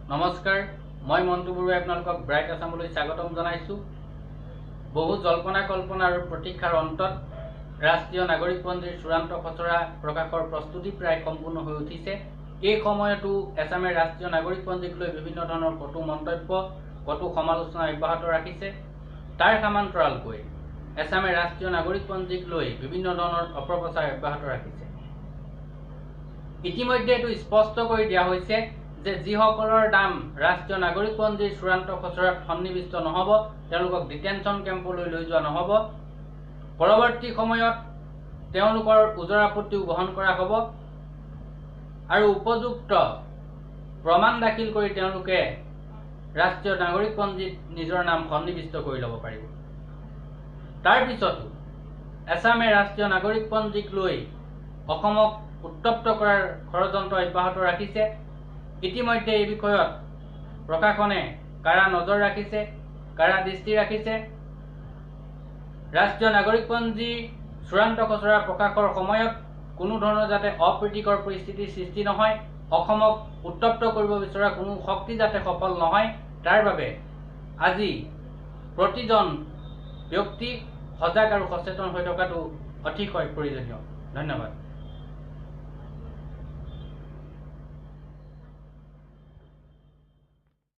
নমস্কাৰ, মই মন্টু বৰুৱাই আপোনালোকক ব্ৰাইট আছামলৈ স্বাগতম জনাইছোঁ। বহু জল্পনা কল্পনা আৰু প্ৰতীক্ষাৰ অন্তত ৰাষ্ট্ৰীয় নাগৰিকপঞ্জীৰ চূড়ান্ত খচৰা প্ৰকাশৰ প্ৰস্তুতি প্ৰায় সম্পূৰ্ণ হৈ উঠিছে। এই সময়তো এছামে ৰাষ্ট্ৰীয় নাগৰিকপঞ্জীক লৈ বিভিন্ন ধৰণৰ কটু মন্তব্য, কটু সমালোচনা অব্যাহত ৰাখিছে। তাৰ সমান্তৰালকৈ এছামে ৰাষ্ট্ৰীয় নাগৰিকপঞ্জীক লৈ বিভিন্ন ধৰণৰ অপপ্ৰচাৰ অব্যাহত ৰাখিছে। ইতিমধ্যে এইটো স্পষ্ট কৰি দিয়া হৈছে যে যিসকলৰ নাম ৰাষ্ট্ৰীয় নাগৰিকপঞ্জীৰ চূড়ান্ত খচৰাত সন্নিৱিষ্ট নহ'ব, তেওঁলোকক ডিটেনশ্যন কেম্পলৈ লৈ যোৱা নহ'ব। পৰৱৰ্তী সময়ত তেওঁলোকৰ ওজৰ আপত্তিও গ্ৰহণ কৰা হ'ব আৰু উপযুক্ত প্ৰমাণ দাখিল কৰি তেওঁলোকে ৰাষ্ট্ৰীয় নাগৰিকপঞ্জীত নিজৰ নাম সন্নিৱিষ্ট কৰি ল'ব পাৰিব। তাৰ পিছতো এছামে ৰাষ্ট্ৰীয় নাগৰিকপঞ্জীক লৈ অসমক উত্তপ্ত কৰাৰ ষড়যন্ত্ৰ অব্যাহত ৰাখিছে। ইতিমধ্যে এই বিষয়ত প্ৰশাসনে কাৰা নজৰ ৰাখিছে, কাৰা দৃষ্টি ৰাখিছে। ৰাষ্ট্ৰীয় নাগৰিকপঞ্জী চূড়ান্ত খচৰা প্ৰকাশৰ সময়ত কোনো ধৰণৰ যাতে অপ্ৰীতিকৰ পৰিস্থিতিৰ সৃষ্টি নহয়, অসমক উত্তপ্ত কৰিব বিচৰা কোনো শক্তি যাতে সফল নহয়, তাৰ বাবে আজি প্ৰতিজন ব্যক্তি সজাগ আৰু সচেতন হৈ থকাটো অতিশয় প্ৰয়োজনীয়। ধন্যবাদ।